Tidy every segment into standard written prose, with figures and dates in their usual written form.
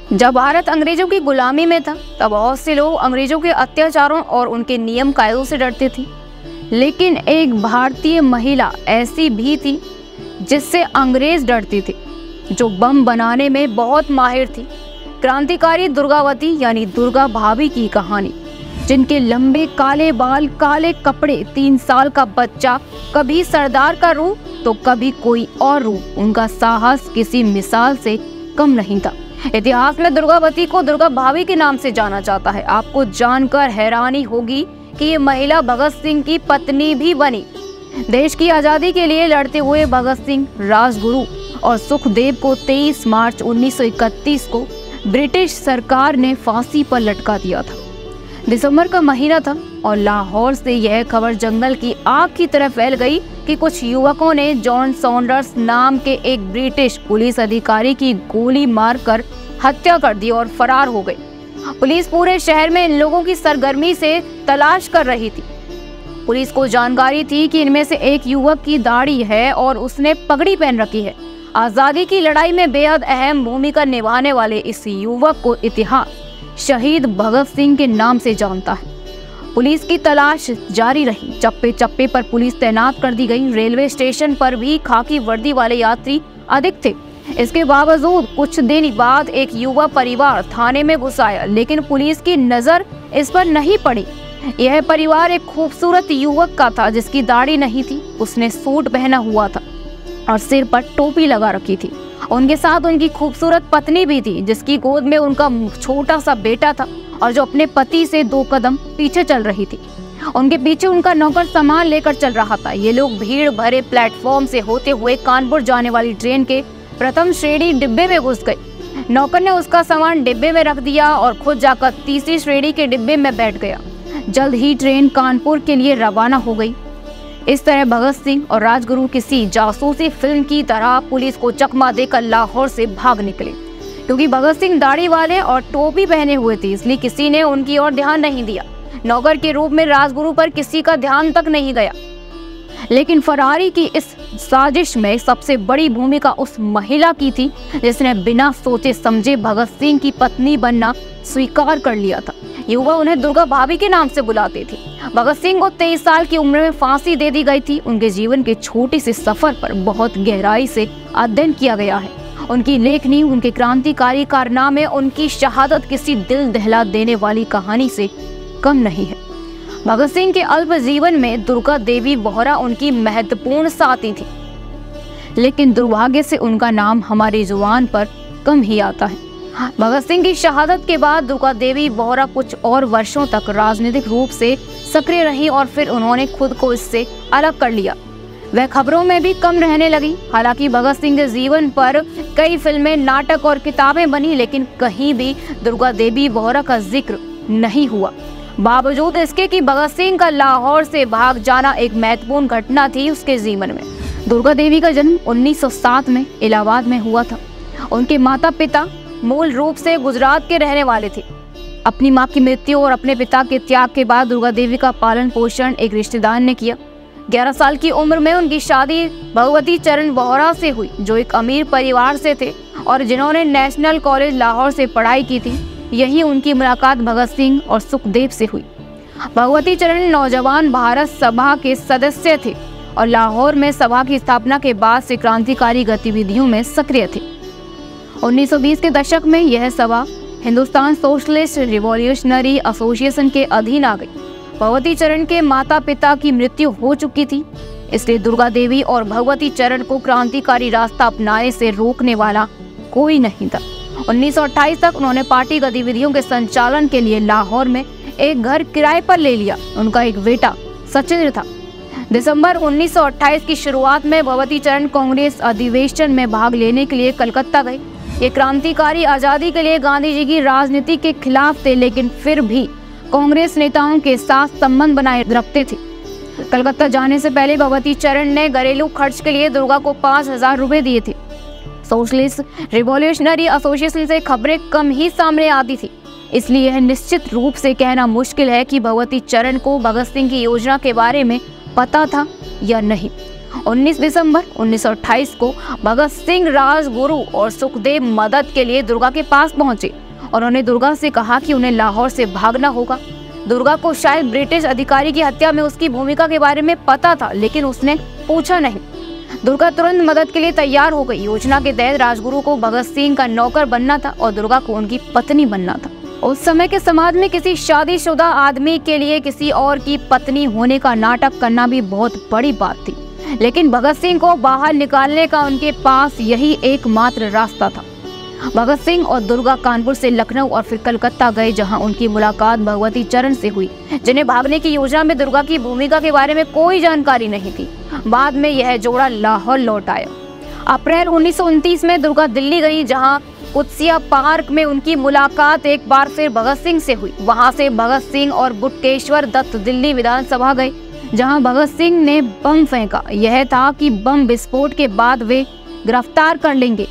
जब भारत अंग्रेजों की गुलामी में था तब बहुत से लोग अंग्रेजों के अत्याचारों और उनके नियम कायदों से डरते थे, लेकिन एक भारतीय महिला ऐसी भी थी जिससे अंग्रेज डरते थे, जो बम बनाने में बहुत माहिर थी। क्रांतिकारी दुर्गावती यानी दुर्गा भाभी की कहानी, जिनके लंबे काले बाल, काले कपड़े, 3 साल का बच्चा, कभी सरदार का रूप तो कभी कोई और रूप, उनका साहस किसी मिसाल से कम नहीं था। इतिहास में दुर्गावती को दुर्गा भाभी के नाम से जाना जाता है। आपको जानकर हैरानी होगी कि ये महिला भगत सिंह की पत्नी भी बनी। देश की आजादी के लिए लड़ते हुए भगत सिंह, राजगुरु और सुखदेव को 23 मार्च 1931 को ब्रिटिश सरकार ने फांसी पर लटका दिया था। दिसंबर का महीना था और लाहौर से यह खबर जंगल की आग की तरह फैल गई कि कुछ युवकों ने जॉन सॉन्डर्स नाम के एक ब्रिटिश पुलिस अधिकारी की गोली मारकर हत्या कर दी और फरार हो गई। पुलिस पूरे शहर में इन लोगों की सरगर्मी से तलाश कर रही थी। पुलिस को जानकारी थी कि इनमें से एक युवक की दाढ़ी है और उसने पगड़ी पहन रखी है। आजादी की लड़ाई में बेहद अहम भूमिका निभाने वाले इस युवक को इतिहास शहीद भगत सिंह के नाम से जानता है। पुलिस की तलाश जारी रही। चप्पे चप्पे पर पुलिस तैनात कर दी गई। रेलवे स्टेशन पर भी खाकी वर्दी वाले यात्री अधिक थे। इसके बावजूद कुछ दिन बाद एक युवा परिवार थाने में घुस आया, लेकिन पुलिस की नजर इस पर नहीं पड़ी। यह परिवार एक खूबसूरत युवक का था जिसकी दाढ़ी नहीं थी। उसने सूट पहना हुआ था और सिर पर टोपी लगा रखी थी। उनके साथ उनकी खूबसूरत पत्नी भी थी, जिसकी गोद में उनका छोटा सा बेटा था और जो अपने पति से 2 कदम पीछे चल रही थी। उनके पीछे उनका नौकर सामान लेकर चल रहा था। ये लोग भीड़ भरे प्लेटफॉर्म से होते हुए कानपुर जाने वाली ट्रेन के प्रथम श्रेणी डिब्बे में घुस गए। नौकर ने उसका सामान डिब्बे में रख दिया और खुद जाकर तीसरी श्रेणी के डिब्बे में बैठ गया। जल्द ही ट्रेन कानपुर के लिए रवाना हो गई। इस तरह भगत सिंह और राजगुरु किसी जासूसी फिल्म की तरह पुलिस को चकमा देकर लाहौर से भाग निकले। क्योंकि भगत सिंह दाढ़ी वाले और टोपी पहने हुए थे, इसलिए किसी ने उनकी ओर ध्यान नहीं दिया। नौकर के रूप में राजगुरु पर किसी का ध्यान तक नहीं गया। लेकिन फरारी की इस साजिश में सबसे बड़ी भूमिका उस महिला की थी जिसने बिना सोचे समझे भगत सिंह की पत्नी बनना स्वीकार कर लिया था। युवा उन्हें दुर्गा भाभी के नाम से बुलाते थे। भगत सिंह को 23 साल की उम्र में फांसी दे दी गई थी। उनके जीवन के छोटे से सफर पर बहुत गहराई से अध्ययन किया गया है। उनकी लेखनी, उनके क्रांतिकारी कारनामे, उनकी शहादत किसी दिल दहला देने वाली कहानी से कम नहीं है। भगत सिंह के अल्प जीवन में दुर्गा देवी बोहरा उनकी महत्वपूर्ण साथी थी, लेकिन दुर्भाग्य से उनका नाम हमारी जुबान पर कम ही आता है। भगत सिंह की शहादत के बाद दुर्गा देवी बोहरा कुछ और वर्षों तक राजनीतिक रूप से सक्रिय रही और फिर उन्होंने खुद को इससे अलग कर लिया। वह खबरों में भी कम रहने लगी। हालांकि भगत सिंह के जीवन पर कई फिल्में, नाटक और किताबें बनी, लेकिन कहीं भी दुर्गा देवी बोहरा का जिक्र नहीं हुआ। बावजूद इसके कि भगत सिंह का लाहौर से भाग जाना एक महत्वपूर्ण घटना थी उसके जीवन में। दुर्गा देवी का जन्म 1907 में इलाहाबाद में हुआ था। उनके माता पिता मूल रूप से गुजरात के रहने वाले थे। अपनी मां की मृत्यु और अपने पिता के त्याग के बाद दुर्गा देवी का पालन पोषण एक रिश्तेदार ने किया। 11 साल की उम्र में उनकी शादी भगवती चरण बोहरा से हुई, जो एक अमीर परिवार से थे और जिन्होंने नेशनल कॉलेज लाहौर से पढ़ाई की थी। यही उनकी मुलाकात भगत सिंह और सुखदेव से हुई। भगवती चरण नौजवान भारत सभा के सदस्य थे और लाहौर में सभा की स्थापना के बाद से क्रांतिकारी गतिविधियों में सक्रिय थे। 1920 के दशक में यह सभा हिंदुस्तान सोशलिस्ट रिवॉल्यूशनरी एसोसिएशन के अधीन आ गई। भगवती चरण के माता पिता की मृत्यु हो चुकी थी, इसलिए दुर्गा देवी और भगवती चरण को क्रांतिकारी रास्ता अपनाने से रोकने वाला कोई नहीं था। 1928 तक उन्होंने पार्टी गतिविधियों के संचालन के लिए लाहौर में एक घर किराए पर ले लिया। उनका एक बेटा सचिंद्र था। दिसंबर 1928 की शुरुआत में भगवती चरण कांग्रेस अधिवेशन में भाग लेने के लिए कलकत्ता गए। ये क्रांतिकारी आजादी के लिए गांधी जी की राजनीति के खिलाफ थे, लेकिन फिर भी कांग्रेस नेताओं के साथ संबंध बनाए रखते थे। कलकत्ता जाने से पहले भगवती चरण ने घरेलू खर्च के लिए दुर्गा को 5,000 रुपए दिए थे। सोशलिस्ट रिवॉल्यूशनरी एसोसिएशन से खबरें कम ही सामने आती थी, इसलिए यह निश्चित रूप से कहना मुश्किल है कि भगवती चरण को भगत सिंह की योजना के बारे में पता था या नहीं। 19 दिसंबर 1928 को भगत सिंह राजगुरु और सुखदेव मदद के लिए दुर्गा के पास पहुंचे और उन्होंने दुर्गा से कहा कि उन्हें लाहौर से भागना होगा। दुर्गा को शायद ब्रिटिश अधिकारी की हत्या में उसकी भूमिका के बारे में पता था, लेकिन उसने पूछा नहीं। दुर्गा तुरंत मदद के लिए तैयार हो गई। योजना के तहत राजगुरु को भगत सिंह का नौकर बनना था और दुर्गा को उनकी पत्नी बनना था। उस समय के समाज में किसी शादीशुदा आदमी के लिए किसी और की पत्नी होने का नाटक करना भी बहुत बड़ी बात थी, लेकिन भगत सिंह को बाहर निकालने का उनके पास यही एकमात्र रास्ता था। भगत सिंह और दुर्गा कानपुर से लखनऊ और फिर कलकत्ता गए, जहां उनकी मुलाकात भगवती चरण से हुई, जिन्हें भागने की योजना में दुर्गा की भूमिका के बारे में कोई जानकारी नहीं थी। बाद में यह जोड़ा लाहौर लौट आया। अप्रैल 1929 में दुर्गा दिल्ली गई, जहां कुत्सिया पार्क में उनकी मुलाकात एक बार फिर भगत सिंह से हुई। वहां से भगत सिंह और बुटकेश्वर दत्त दिल्ली विधानसभा गए, जहां भगत सिंह ने बम फेंका। यह था कि बम विस्फोट के बाद वे गिरफ्तार कर लेंगे।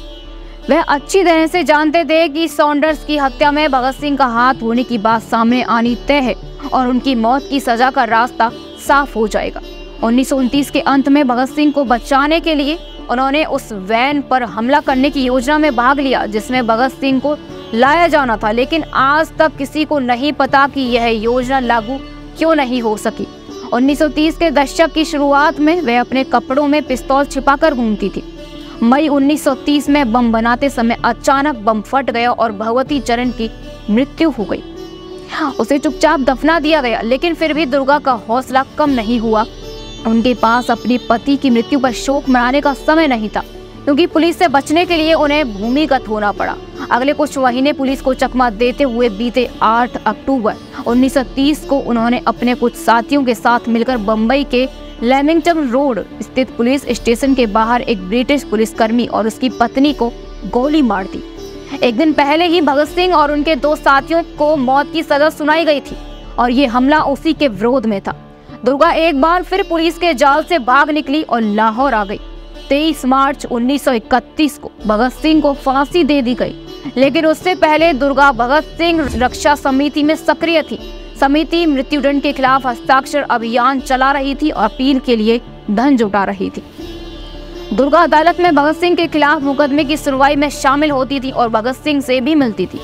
वह अच्छी तरह से जानते थे कि सॉन्डर्स की हत्या में भगत सिंह का हाथ होने की बात सामने आनी तय है और उनकी मौत की सजा का रास्ता साफ हो जाएगा। 1929 के अंत में भगत सिंह को बचाने के लिए उन्होंने उस वैन पर हमला करने की योजना में भाग लिया, जिसमें भगत सिंह को लाया जाना था, लेकिन आज तक किसी को नहीं पता कि यह योजना लागू क्यों नहीं हो सकी। 1930 के दशक की शुरुआत में वह अपने कपड़ों में पिस्तौल छिपाकर घूमती थी। मई 1930 में बम बनाते समय अचानक बम फट गया और भगवती चरण की मृत्यु हो गई। उसे चुपचाप दफना दिया गया, लेकिन फिर भी दुर्गा का हौसला कम नहीं हुआ। उनके पास अपनी पति की मृत्यु पर शोक मनाने का समय नहीं था, क्योंकि पुलिस से बचने के लिए उन्हें भूमिगत होना पड़ा। अगले कुछ महीने पुलिस को चकमा देते हुए बीते 8 अक्टूबर 1930 को उन्होंने अपने कुछ साथियों के साथ मिलकर बम्बई के लेमिंगटन रोड स्थित पुलिस स्टेशन के बाहर एक ब्रिटिश पुलिसकर्मी और उसकी पत्नी को गोली मार दी। एक दिन पहले ही भगत सिंह और उनके 2 साथियों को मौत की सजा सुनाई गई थी और ये हमला उसी के विरोध में था। दुर्गा एक बार फिर पुलिस के जाल से भाग निकली और लाहौर आ गई। 23 मार्च 1931 को भगत सिंह को फांसी दे दी गई, लेकिन उससे पहले दुर्गा भगत सिंह रक्षा समिति में सक्रिय थी। समिति मृत्युदंड के खिलाफ हस्ताक्षर अभियान चला रही थी और अपील के लिए धन जुटा रही थी। दुर्गा अदालत में भगत सिंह के खिलाफ मुकदमे की सुनवाई में शामिल होती थी और भगत सिंह से भी मिलती थी।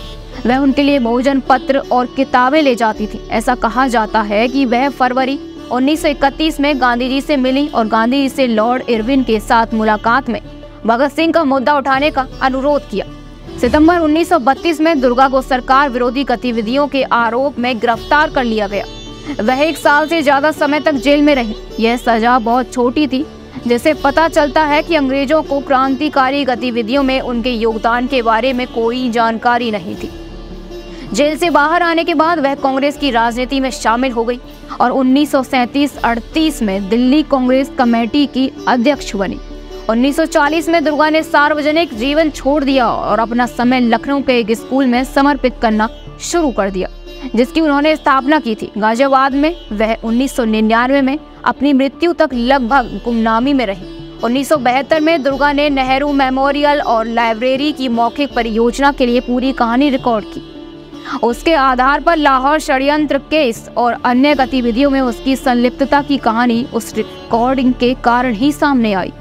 वह उनके लिए भोजन पत्र और किताबें ले जाती थी। ऐसा कहा जाता है कि वह फरवरी 1931 में गांधी जी से मिली और गांधी जी से लॉर्ड इरविन के साथ मुलाकात में भगत सिंह का मुद्दा उठाने का अनुरोध किया। सितंबर 1932 में दुर्गा को सरकार विरोधी गतिविधियों के आरोप में गिरफ्तार कर लिया गया। वह 1 साल से ज्यादा समय तक जेल में रही। यह सजा बहुत छोटी थी, जिससे पता चलता है कि अंग्रेजों को क्रांतिकारी गतिविधियों में उनके योगदान के बारे में कोई जानकारी नहीं थी। जेल से बाहर आने के बाद वह कांग्रेस की राजनीति में शामिल हो गई और 1937-38 में दिल्ली कांग्रेस कमेटी की अध्यक्ष बनी। 1940 में दुर्गा ने सार्वजनिक जीवन छोड़ दिया और अपना समय लखनऊ के एक स्कूल में समर्पित करना शुरू कर दिया, जिसकी उन्होंने स्थापना की थी। गाजियाबाद में वह 1999 में अपनी मृत्यु तक लगभग गुमनामी में रही। 1972 में दुर्गा ने नेहरू मेमोरियल और लाइब्रेरी की मौखिक परियोजना के लिए पूरी कहानी रिकॉर्ड की। उसके आधार पर लाहौर षड्यंत्र केस और अन्य गतिविधियों में उसकी संलिप्तता की कहानी उस रिकॉर्डिंग के कारण ही सामने आई।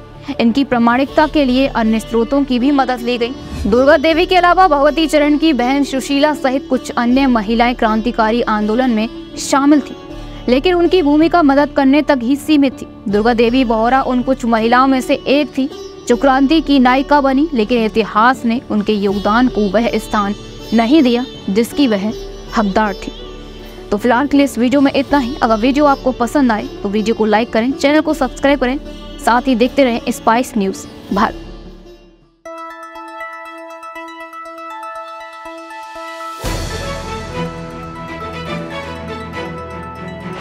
इनकी प्रामाणिकता के लिए अन्य स्रोतों की भी मदद ली गई। दुर्गा देवी के अलावा भगवती चरण की बहन सुशीला सहित कुछ अन्य महिलाएं क्रांतिकारी आंदोलन में शामिल थी, लेकिन उनकी भूमिका मदद करने तक ही सीमित थी। दुर्गा देवी बोहरा उन कुछ महिलाओं में से एक थी जो क्रांति की नायिका बनी, लेकिन इतिहास ने उनके योगदान को वह स्थान नहीं दिया जिसकी वह हकदार थी। तो फिलहाल के लिए इस वीडियो में इतना ही। अगर वीडियो आपको पसंद आए तो वीडियो को लाइक करें, चैनल को सब्सक्राइब करें, साथ ही देखते रहें स्पाइस न्यूज़ भारत।